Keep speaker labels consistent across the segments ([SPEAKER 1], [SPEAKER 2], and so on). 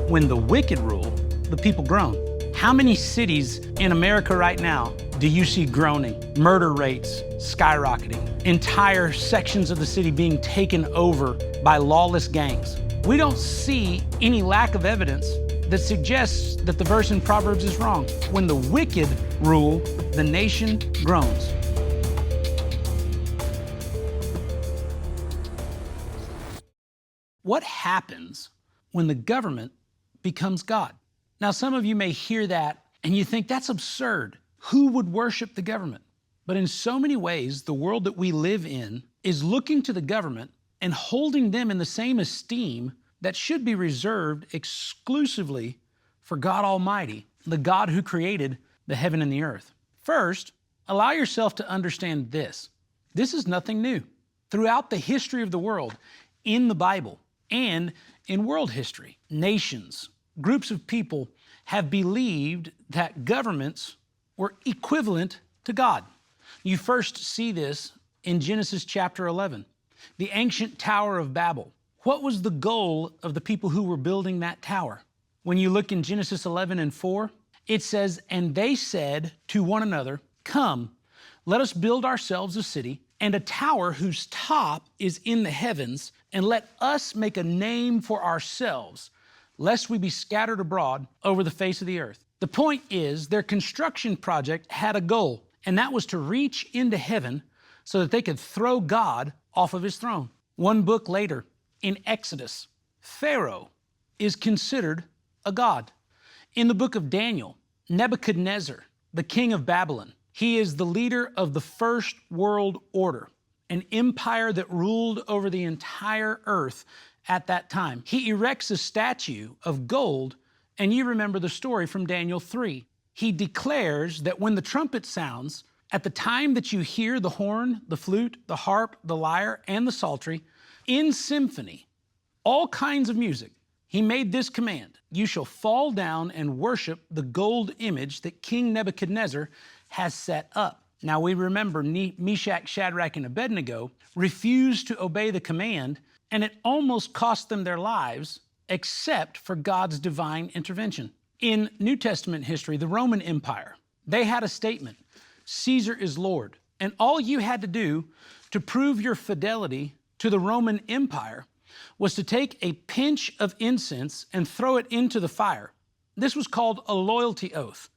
[SPEAKER 1] When the wicked rule, the people groan. How many cities in America right now do you see groaning? Murder rates skyrocketing. Entire sections of the city being taken over by lawless gangs. We don't see any lack of evidence that suggests that the verse in Proverbs is wrong. When the wicked rule, the nation groans. What happens when the government becomes God? Now, some of you may hear that and you think that's absurd. Who would worship the government? But in so many ways, the world that we live in is looking to the government and holding them in the same esteem that should be reserved exclusively for God Almighty, the God who created the heaven and the earth. First, allow yourself to understand this. This is nothing new. Throughout the history of the world, in the Bible, and in world history, nations, groups of people have believed that governments were equivalent to God. You first see this in Genesis chapter 11, the ancient Tower of Babel. What was the goal of the people who were building that tower? When you look in Genesis 11:4, it says, "And they said to one another, 'Come, let us build ourselves a city and a tower whose top is in the heavens, and let us make a name for ourselves, lest we be scattered abroad over the face of the earth.'" The point is, their construction project had a goal, and that was to reach into heaven so that they could throw God off of his throne. One book later, in Exodus, Pharaoh is considered a god. In the book of Daniel, Nebuchadnezzar, the king of Babylon, he is the leader of the first world order, an empire that ruled over the entire earth at that time. He erects a statue of gold, and you remember the story from Daniel 3. He declares that when the trumpet sounds, at the time that you hear the horn, the flute, the harp, the lyre, and the psaltery, in symphony, all kinds of music, he made this command: "You shall fall down and worship the gold image that King Nebuchadnezzar has set up." Now we remember Meshach, Shadrach, and Abednego refused to obey the command, and it almost cost them their lives, except for God's divine intervention. In New Testament history, the Roman Empire, they had a statement: "Caesar is Lord." And all you had to do to prove your fidelity to the Roman Empire was to take a pinch of incense and throw it into the fire. This was called a loyalty oath.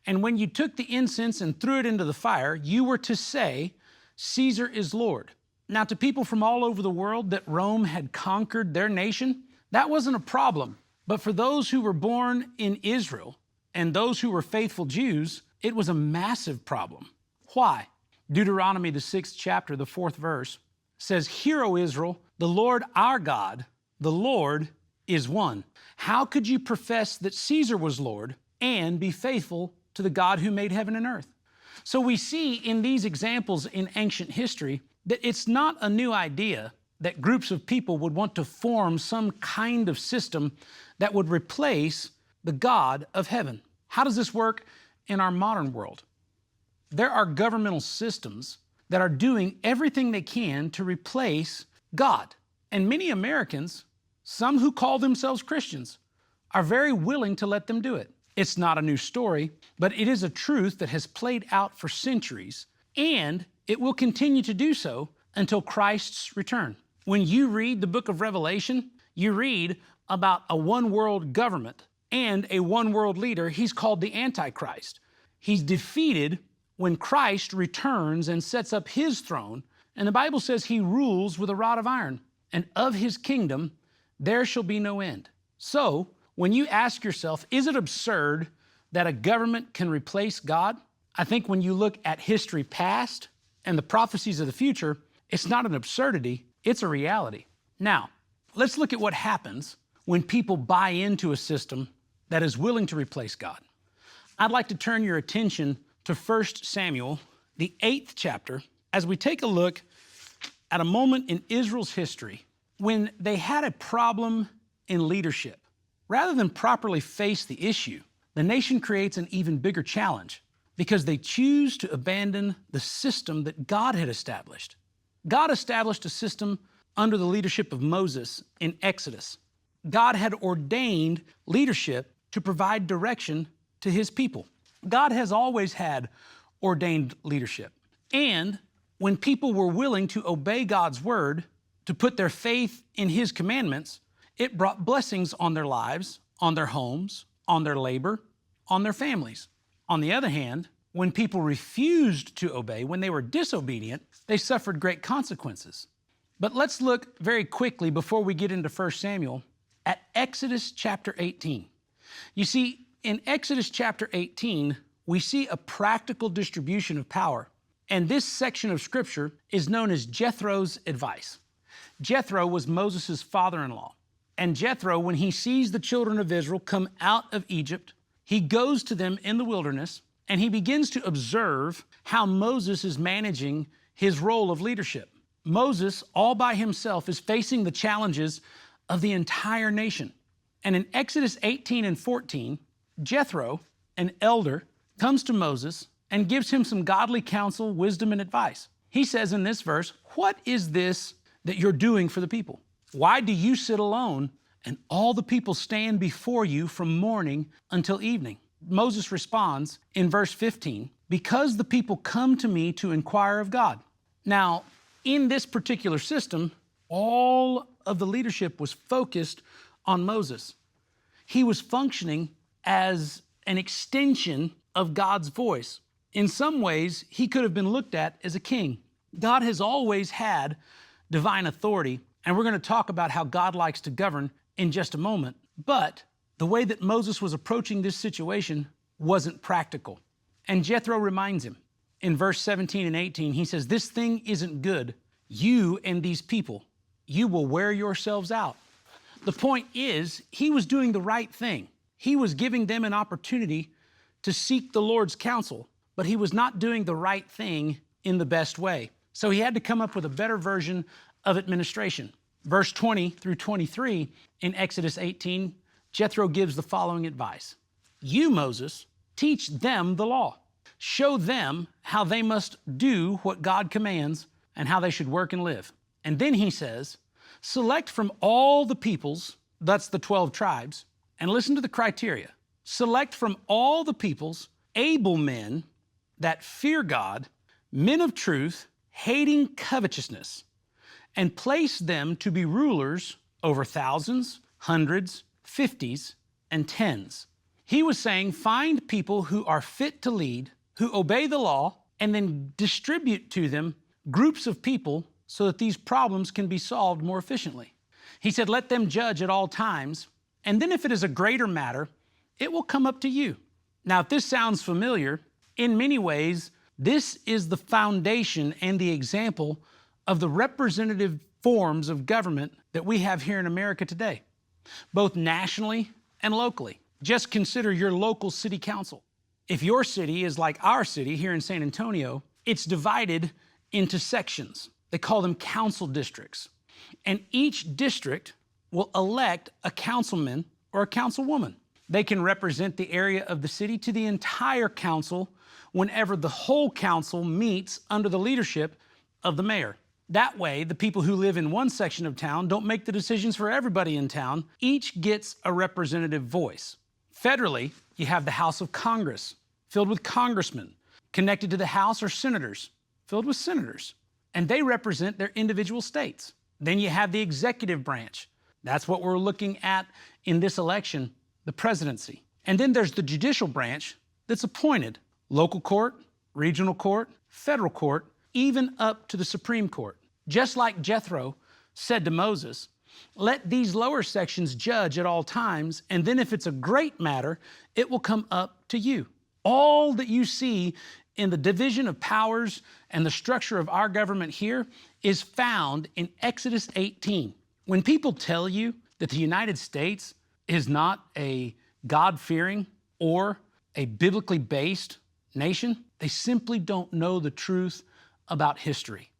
[SPEAKER 1] And when you took the incense and threw it into the fire, you were to say, "Caesar is Lord." Now, to people from all over the world that Rome had conquered their nation, that wasn't a problem. But for those who were born in Israel and those who were faithful Jews, it was a massive problem. Why? Deuteronomy, the 6th chapter, the 4th verse, says, "Hear, O Israel, the Lord our God, the Lord is one." How could you profess that Caesar was Lord and be faithful to the God who made heaven and earth? So we see in these examples in ancient history that it's not a new idea that groups of people would want to form some kind of system that would replace the God of heaven. How does this work in our modern world? There are governmental systems that are doing everything they can to replace God. And many Americans, some who call themselves Christians, are very willing to let them do it. It's not a new story, but it is a truth that has played out for centuries, and it will continue to do so until Christ's return. When you read the book of Revelation, you read about a one-world government and a one-world leader. He's called the Antichrist. He's defeated when Christ returns and sets up his throne, and the Bible says he rules with a rod of iron, and of his kingdom there shall be no end. So, when you ask yourself, is it absurd that a government can replace God? I think when you look at history past and the prophecies of the future, it's not an absurdity, it's a reality. Now, let's look at what happens when people buy into a system that is willing to replace God. I'd like to turn your attention to 1 Samuel, the 8th chapter, as we take a look at a moment in Israel's history when they had a problem in leadership. Rather than properly face the issue, the nation creates an even bigger challenge because they choose to abandon the system that God had established. God established a system under the leadership of Moses in Exodus. God had ordained leadership to provide direction to his people. God has always had ordained leadership. And when people were willing to obey God's word, to put their faith in his commandments, it brought blessings on their lives, on their homes, on their labor, on their families. On the other hand, when people refused to obey, when they were disobedient, they suffered great consequences. But let's look very quickly before we get into 1 Samuel at Exodus chapter 18. You see, in Exodus chapter 18, we see a practical distribution of power. And this section of scripture is known as Jethro's advice. Jethro was Moses' father-in-law. And Jethro, when he sees the children of Israel come out of Egypt, he goes to them in the wilderness and he begins to observe how Moses is managing his role of leadership. Moses, all by himself, is facing the challenges of the entire nation. And in Exodus 18 and 14, Jethro, an elder, comes to Moses and gives him some godly counsel, wisdom, and advice. He says in this verse, "What is this that you're doing for the people? Why do you sit alone and all the people stand before you from morning until evening?" Moses responds in verse 15, "Because the people come to me to inquire of God." Now, in this particular system, all of the leadership was focused on Moses. He was functioning as an extension of God's voice. In some ways, he could have been looked at as a king. God has always had divine authority, and we're going to talk about how God likes to govern in just a moment. But the way that Moses was approaching this situation wasn't practical. And Jethro reminds him in verse 17 and 18, he says, "This thing isn't good. You and these people, you will wear yourselves out." The point is, he was doing the right thing. He was giving them an opportunity to seek the Lord's counsel, but he was not doing the right thing in the best way. So he had to come up with a better version of administration. Verse 20 through 23 in Exodus 18, Jethro gives the following advice. "You, Moses, teach them the law. Show them how they must do what God commands and how they should work and live." And then he says, "Select from all the peoples," that's the 12 tribes, and listen to the criteria. "Select from all the peoples able men that fear God, men of truth, hating covetousness, and place them to be rulers over thousands, hundreds, fifties, and tens." He was saying, find people who are fit to lead, who obey the law, and then distribute to them groups of people so that these problems can be solved more efficiently. He said, let them judge at all times, and then if it is a greater matter, it will come up to you. Now, if this sounds familiar, in many ways, this is the foundation and the example of the representative forms of government that we have here in America today, both nationally and locally. Just consider your local city council. If your city is like our city here in San Antonio, it's divided into sections. They call them council districts. And each district will elect a councilman or a councilwoman. They can represent the area of the city to the entire council whenever the whole council meets under the leadership of the mayor. That way, the people who live in one section of town don't make the decisions for everybody in town. Each gets a representative voice. Federally, you have the House of Congress, filled with congressmen. Connected to the House are senators, filled with senators. And they represent their individual states. Then you have the executive branch. That's what we're looking at in this election, the presidency. And then there's the judicial branch that's appointed. Local court, regional court, federal court, even up to the Supreme Court. Just like Jethro said to Moses, let these lower sections judge at all times, and then if it's a great matter, it will come up to you. All that you see in the division of powers and the structure of our government here is found in Exodus 18. When people tell you that the United States is not a God-fearing or a biblically based nation, they simply don't know the truth about history.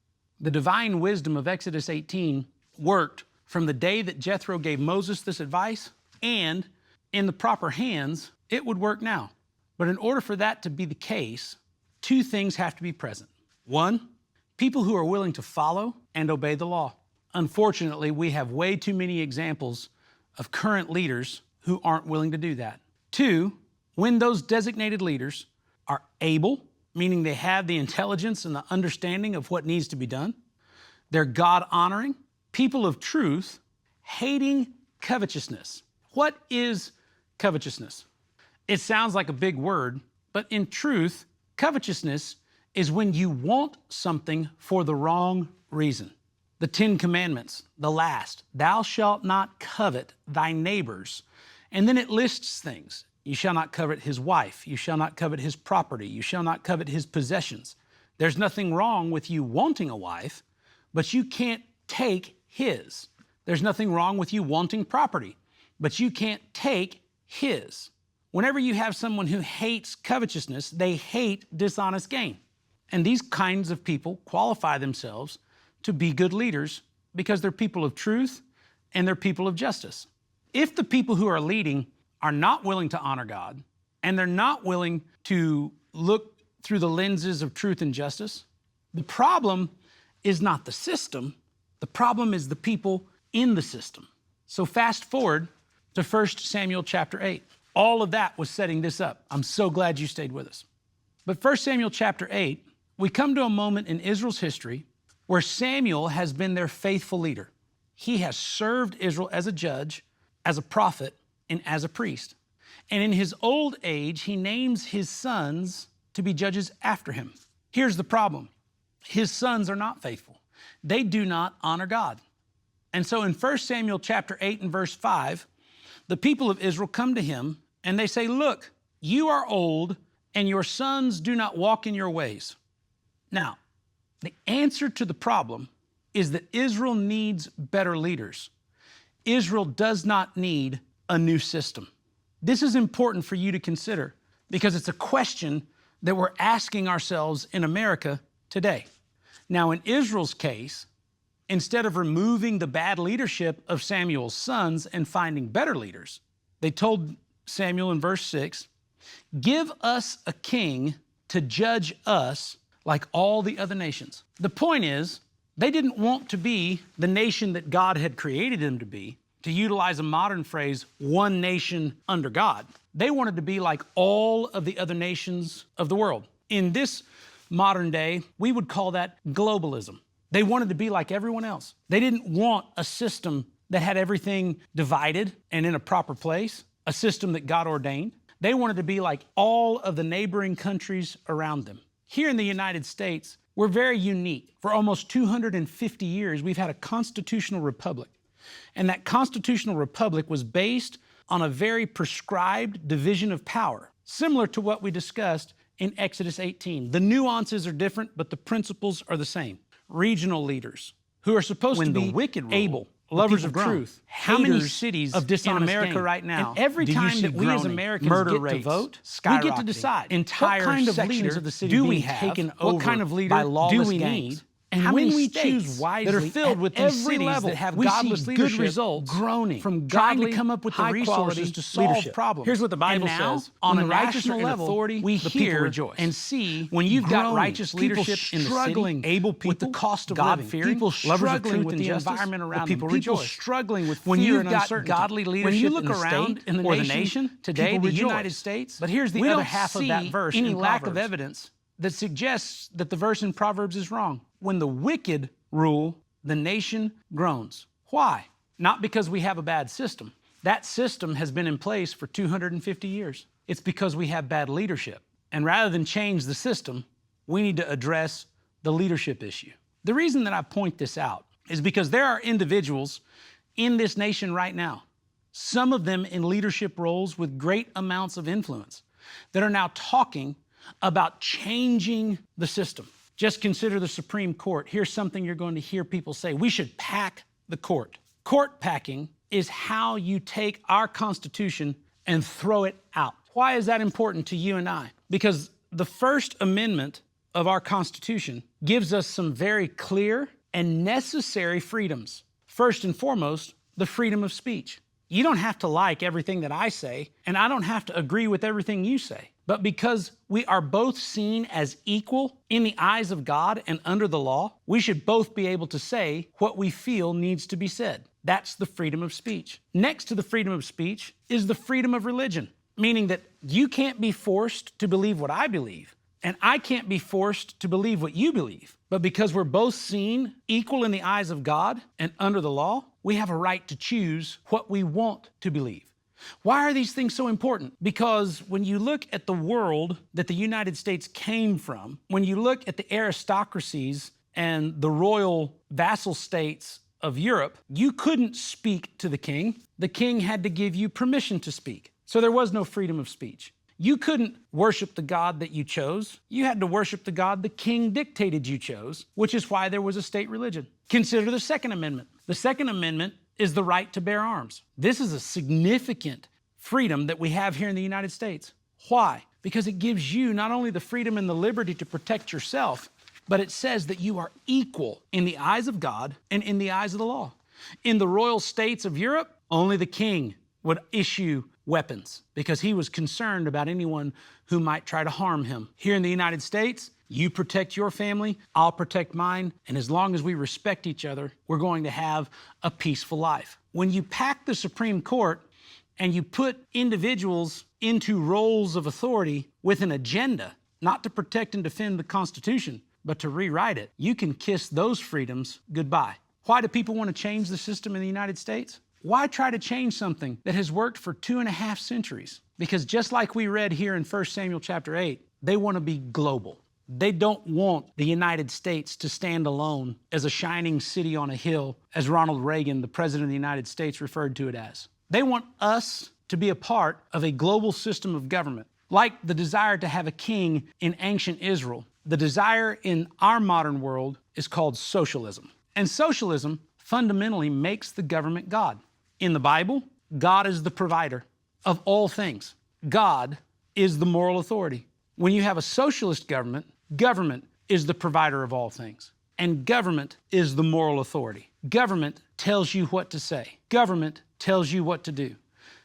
[SPEAKER 1] The divine wisdom of Exodus 18 worked from the day that Jethro gave Moses this advice, and in the proper hands, it would work now. But in order for that to be the case, two things have to be present. One, people who are willing to follow and obey the law. Unfortunately, we have way too many examples of current leaders who aren't willing to do that. 2, when those designated leaders are able, meaning they have the intelligence and the understanding of what needs to be done, they're God-honoring, people of truth, hating covetousness. What is covetousness? It sounds like a big word, but in truth, covetousness is when you want something for the wrong reason. The 10 Commandments, the last, thou shalt not covet thy neighbor's. And then it lists things. You shall not covet his wife. You shall not covet his property. You shall not covet his possessions. There's nothing wrong with you wanting a wife, but you can't take his. There's nothing wrong with you wanting property, but you can't take his. Whenever you have someone who hates covetousness, they hate dishonest gain. And these kinds of people qualify themselves to be good leaders because they're people of truth and they're people of justice. If the people who are leading are not willing to honor God and they're not willing to look through the lenses of truth and justice, the problem is not the system, the problem is the people in the system. So fast forward to 1 Samuel chapter 8. All of that was setting this up. I'm so glad you stayed with us. But 1 Samuel chapter 8, we come to a moment in Israel's history where Samuel has been their faithful leader. He has served Israel as a judge, as a prophet, and as a priest. And in his old age, he names his sons to be judges after him. Here's the problem. His sons are not faithful. They do not honor God. And so in 1 Samuel chapter 8 and verse 5, the people of Israel come to him and they say, look, you are old and your sons do not walk in your ways. Now, the answer to the problem is that Israel needs better leaders. Israel does not need a new system. This is important for you to consider because it's a question that we're asking ourselves in America today. Now, in Israel's case, instead of removing the bad leadership of Samuel's sons and finding better leaders, they told Samuel in verse 6, give us a king to judge us like all the other nations. The point is, they didn't want to be the nation that God had created them to be, to utilize a modern phrase, one nation under God. They wanted to be like all of the other nations of the world. In this modern day, we would call that globalism. They wanted to be like everyone else. They didn't want a system that had everything divided and in a proper place, a system that God ordained. They wanted to be like all of the neighboring countries around them. Here in the United States, we're very unique. For almost 250 years, we've had a constitutional republic. And that constitutional republic was based on a very prescribed division of power, similar to what we discussed in Exodus 18. The nuances are different, but the principles are the same. Regional leaders who are supposed to be
[SPEAKER 2] the wicked rule,
[SPEAKER 1] able, lovers of
[SPEAKER 2] grown.
[SPEAKER 1] truth.
[SPEAKER 2] How many
[SPEAKER 1] haters
[SPEAKER 2] cities
[SPEAKER 1] of dishonest
[SPEAKER 2] in America
[SPEAKER 1] gain.
[SPEAKER 2] right now
[SPEAKER 1] And every
[SPEAKER 2] do you
[SPEAKER 1] time
[SPEAKER 2] see
[SPEAKER 1] that we as
[SPEAKER 2] groaning?
[SPEAKER 1] Americans
[SPEAKER 2] Murder
[SPEAKER 1] get to
[SPEAKER 2] rates
[SPEAKER 1] vote, we get to
[SPEAKER 2] skyrocketing.
[SPEAKER 1] decide
[SPEAKER 2] Entire
[SPEAKER 1] what kind of
[SPEAKER 2] sections
[SPEAKER 1] leader
[SPEAKER 2] of the city
[SPEAKER 1] do we
[SPEAKER 2] being
[SPEAKER 1] have,
[SPEAKER 2] taken
[SPEAKER 1] what
[SPEAKER 2] over
[SPEAKER 1] kind of leader
[SPEAKER 2] by lawless
[SPEAKER 1] do we
[SPEAKER 2] gangs.
[SPEAKER 1] need, and
[SPEAKER 2] How
[SPEAKER 1] when
[SPEAKER 2] many
[SPEAKER 1] we
[SPEAKER 2] states
[SPEAKER 1] choose
[SPEAKER 2] that are
[SPEAKER 1] wisely
[SPEAKER 2] filled
[SPEAKER 1] at
[SPEAKER 2] with these
[SPEAKER 1] every
[SPEAKER 2] cities
[SPEAKER 1] level
[SPEAKER 2] that have
[SPEAKER 1] we
[SPEAKER 2] godless
[SPEAKER 1] see
[SPEAKER 2] leadership
[SPEAKER 1] good results
[SPEAKER 2] groaning,
[SPEAKER 1] from
[SPEAKER 2] trying to
[SPEAKER 1] godly,
[SPEAKER 2] come up with the
[SPEAKER 1] high-quality
[SPEAKER 2] resources to solve
[SPEAKER 1] leadership.
[SPEAKER 2] problems.
[SPEAKER 1] Here's what the Bible
[SPEAKER 2] And now,
[SPEAKER 1] says:
[SPEAKER 2] on
[SPEAKER 1] when
[SPEAKER 2] the
[SPEAKER 1] the righteous
[SPEAKER 2] national
[SPEAKER 1] are in
[SPEAKER 2] level,
[SPEAKER 1] authority,
[SPEAKER 2] we
[SPEAKER 1] the
[SPEAKER 2] hear
[SPEAKER 1] people rejoice
[SPEAKER 2] and see
[SPEAKER 1] when you've got
[SPEAKER 2] groaning,
[SPEAKER 1] righteous
[SPEAKER 2] people
[SPEAKER 1] leadership in the
[SPEAKER 2] struggling,
[SPEAKER 1] city, able people
[SPEAKER 2] with the cost of
[SPEAKER 1] God-fearing,
[SPEAKER 2] living, people
[SPEAKER 1] lovers of
[SPEAKER 2] struggling
[SPEAKER 1] truth
[SPEAKER 2] with
[SPEAKER 1] and
[SPEAKER 2] the
[SPEAKER 1] justice,
[SPEAKER 2] environment around
[SPEAKER 1] the people
[SPEAKER 2] them, people
[SPEAKER 1] rejoice.
[SPEAKER 2] struggling with
[SPEAKER 1] When
[SPEAKER 2] fear
[SPEAKER 1] you've
[SPEAKER 2] and
[SPEAKER 1] got
[SPEAKER 2] uncertainty.
[SPEAKER 1] godly
[SPEAKER 2] When
[SPEAKER 1] leadership
[SPEAKER 2] you look
[SPEAKER 1] in the
[SPEAKER 2] around
[SPEAKER 1] state
[SPEAKER 2] in the
[SPEAKER 1] or the
[SPEAKER 2] nation
[SPEAKER 1] nation today,
[SPEAKER 2] people
[SPEAKER 1] the
[SPEAKER 2] rejoice.
[SPEAKER 1] United States,
[SPEAKER 2] But here's the
[SPEAKER 1] we
[SPEAKER 2] other
[SPEAKER 1] don't
[SPEAKER 2] half of that
[SPEAKER 1] see
[SPEAKER 2] verse
[SPEAKER 1] any
[SPEAKER 2] in
[SPEAKER 1] lack of
[SPEAKER 2] Proverbs.
[SPEAKER 1] evidence that suggests that the verse in Proverbs is wrong. When the wicked rule, the nation groans. Why? Not because we have a bad system. That system has been in place for 250 years. It's because we have bad leadership. And rather than change the system, we need to address the leadership issue. The reason that I point this out is because there are individuals in this nation right now, some of them in leadership roles with great amounts of influence, that are now talking about changing the system. Just consider the Supreme Court. Here's something you're going to hear people say: we should pack the court. Court packing is how you take our Constitution and throw it out. Why is that important to you and I? Because the First Amendment of our Constitution gives us some very clear and necessary freedoms. First and foremost, the freedom of speech. You don't have to like everything that I say, and I don't have to agree with everything you say. But because we are both seen as equal in the eyes of God and under the law, we should both be able to say what we feel needs to be said. That's the freedom of speech. Next to the freedom of speech is the freedom of religion, meaning that you can't be forced to believe what I believe, and I can't be forced to believe what you believe. But because we're both seen equal in the eyes of God and under the law, we have a right to choose what we want to believe. Why are these things so important? Because when you look at the world that the United States came from, when you look at the aristocracies and the royal vassal states of Europe, you couldn't speak to the king. The king had to give you permission to speak. So there was no freedom of speech. You couldn't worship the God that you chose. You had to worship the God the king dictated you chose, which is why there was a state religion. Consider the Second Amendment. The Second Amendment is the right to bear arms. This is a significant freedom that we have here in the United States. Why? Because it gives you not only the freedom and the liberty to protect yourself, but it says that you are equal in the eyes of God and in the eyes of the law. In the royal states of Europe, only the king would issue weapons because he was concerned about anyone who might try to harm him. Here in the United States, you protect your family, I'll protect mine, and as long as we respect each other, we're going to have a peaceful life. When you pack the Supreme Court and you put individuals into roles of authority with an agenda, not to protect and defend the Constitution, but to rewrite it, you can kiss those freedoms goodbye. Why do people want to change the system in the United States? Why try to change something that has worked for 2.5 centuries? Because just like we read here in 1 Samuel chapter 8, they want to be global. They don't want the United States to stand alone as a shining city on a hill, as Ronald Reagan, the President of the United States, referred to it as. They want us to be a part of a global system of government. Like the desire to have a king in ancient Israel, the desire in our modern world is called socialism. And socialism fundamentally makes the government God. In the Bible, God is the provider of all things. God is the moral authority. When you have a socialist government, government is the provider of all things. And government is the moral authority. Government tells you what to say. Government tells you what to do.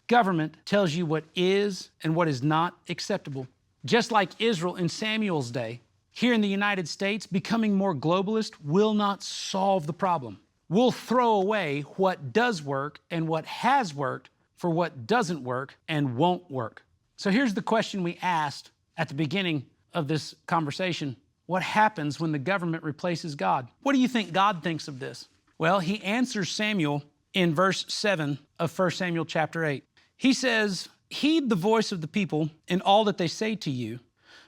[SPEAKER 1] Government tells you what is and what is not acceptable. Just like Israel in Samuel's day, here in the United States, becoming more globalist will not solve the problem. We'll throw away what does work and what has worked for what doesn't work and won't work. So here's the question we asked at the beginning of this conversation. What happens when the government replaces God? What do you think God thinks of this? Well, he answers Samuel in verse 7 of 1 Samuel chapter 8. He says, "Heed the voice of the people in all that they say to you,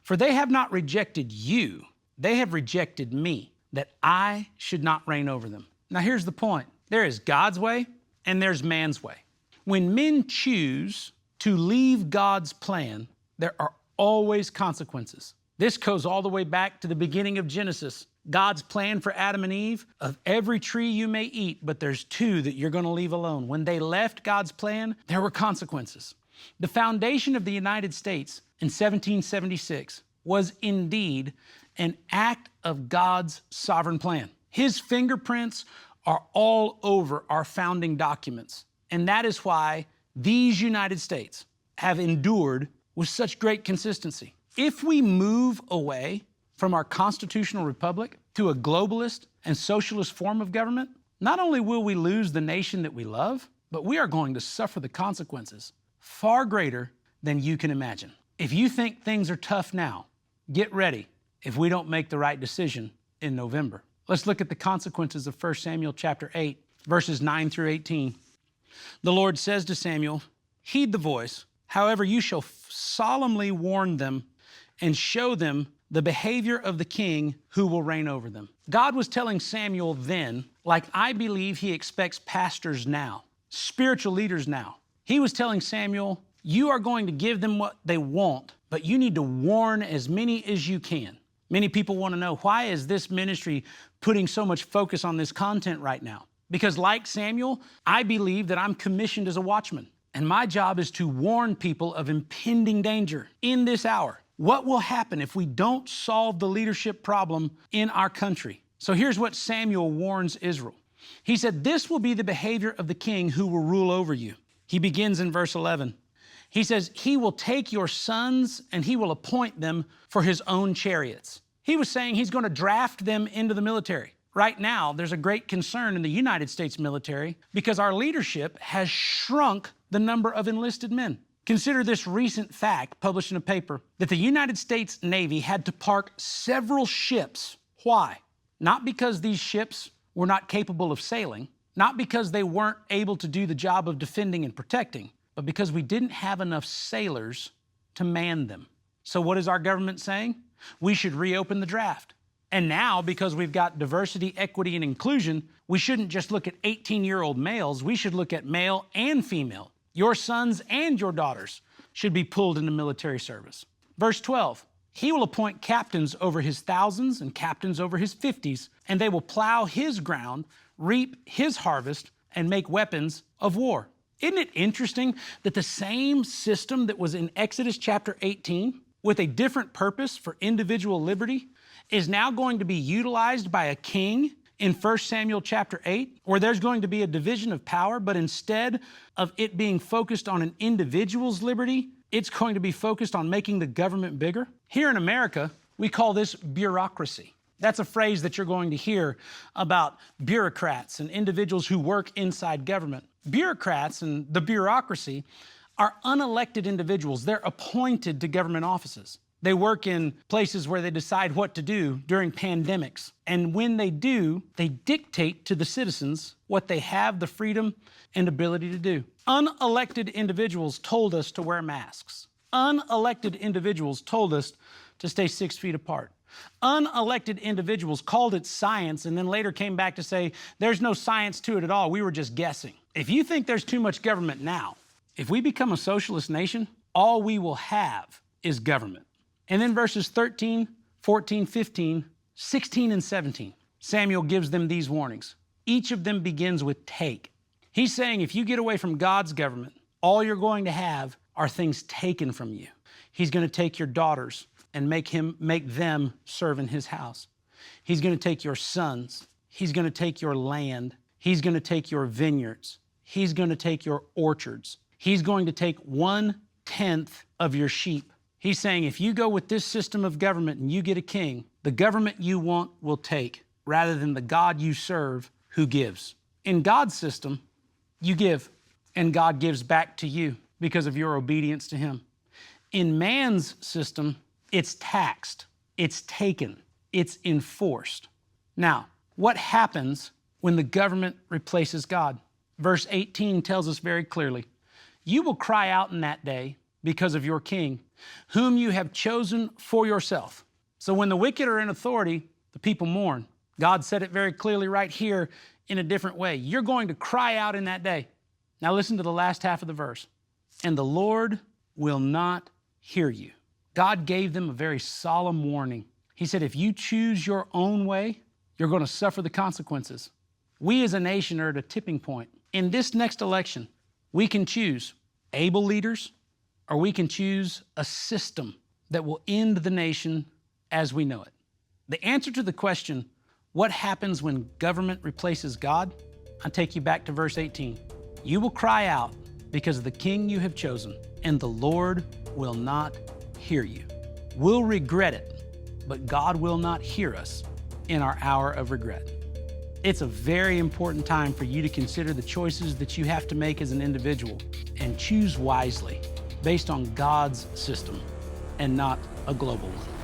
[SPEAKER 1] for they have not rejected you, they have rejected me, that I should not reign over them." Now here's the point. There is God's way and there's man's way. When men choose to leave God's plan, there are always consequences. This goes all the way back to the beginning of Genesis. God's plan for Adam and Eve, of every tree you may eat, but there's 2 that you're going to leave alone. When they left God's plan, there were consequences. The foundation of the United States in 1776 was indeed an act of God's sovereign plan. His fingerprints are all over our founding documents. And that is why these United States have endured with such great consistency. If we move away from our constitutional republic to a globalist and socialist form of government, not only will we lose the nation that we love, but we are going to suffer the consequences far greater than you can imagine. If you think things are tough now, get ready if we don't make the right decision in November. Let's look at the consequences of 1 Samuel chapter 8, verses 9 through 18. The Lord says to Samuel, "Heed the voice. However, you shall solemnly warn them and show them the behavior of the king who will reign over them." God was telling Samuel then, like I believe he expects pastors now, spiritual leaders now. He was telling Samuel, you are going to give them what they want, but you need to warn as many as you can. Many people want to know, why is this ministry putting so much focus on this content right now? Because like Samuel, I believe that I'm commissioned as a watchman. And my job is to warn people of impending danger in this hour. What will happen if we don't solve the leadership problem in our country? So here's what Samuel warns Israel. He said, "This will be the behavior of the king who will rule over you." He begins in verse 11. He says, "He will take your sons and he will appoint them for his own chariots." He was saying he's going to draft them into the military. Right now, there's a great concern in the United States military because our leadership has shrunk the number of enlisted men. Consider this recent fact published in a paper that the United States Navy had to park several ships. Why? Not because these ships were not capable of sailing, not because they weren't able to do the job of defending and protecting, but because we didn't have enough sailors to man them. So what is our government saying? We should reopen the draft. And now, because we've got diversity, equity, and inclusion, we shouldn't just look at 18-year-old males, we should look at male and female. Your sons and your daughters should be pulled into military service. Verse 12, he will appoint captains over his thousands and captains over his 50s, and they will plow his ground, reap his harvest, and make weapons of war. Isn't it interesting that the same system that was in Exodus chapter 18, with a different purpose for individual liberty, is now going to be utilized by a king in 1 Samuel chapter 8, where there's going to be a division of power, but instead of it being focused on an individual's liberty, it's going to be focused on making the government bigger? Here in America, we call this bureaucracy. That's a phrase that you're going to hear about bureaucrats and individuals who work inside government. Bureaucrats and the bureaucracy are unelected individuals. They're appointed to government offices. They work in places where they decide what to do during pandemics. And when they do, they dictate to the citizens what they have the freedom and ability to do. Unelected individuals told us to wear masks. Unelected individuals told us to stay 6 feet apart. Unelected individuals called it science and then later came back to say, there's no science to it at all, we were just guessing. If you think there's too much government now, if we become a socialist nation, all we will have is government. And then verses 13, 14, 15, 16, and 17, Samuel gives them these warnings. Each of them begins with take. He's saying if you get away from God's government, all you're going to have are things taken from you. He's going to take your daughters and make them serve in his house. He's going to take your sons. He's going to take your land. He's going to take your vineyards. He's going to take your orchards. He's going to take 1/10 of your sheep. He's saying if you go with this system of government and you get a king, the government you want will take rather than the God you serve who gives. In God's system, you give and God gives back to you because of your obedience to him. In man's system, it's taxed, it's taken, it's enforced. Now, what happens when the government replaces God? Verse 18 tells us very clearly, you will cry out in that day because of your king, whom you have chosen for yourself. So when the wicked are in authority, the people mourn. God said it very clearly right here in a different way. You're going to cry out in that day. Now listen to the last half of the verse. And the Lord will not hear you. God gave them a very solemn warning. He said, if you choose your own way, you're going to suffer the consequences. We as a nation are at a tipping point. In this next election, we can choose able leaders, or we can choose a system that will end the nation as we know it. The answer to the question, what happens when government replaces God? I'll take you back to verse 18. You will cry out because of the king you have chosen, and the Lord will not hear you. We'll regret it, but God will not hear us in our hour of regret. It's a very important time for you to consider the choices that you have to make as an individual and choose wisely based on God's system and not a global one.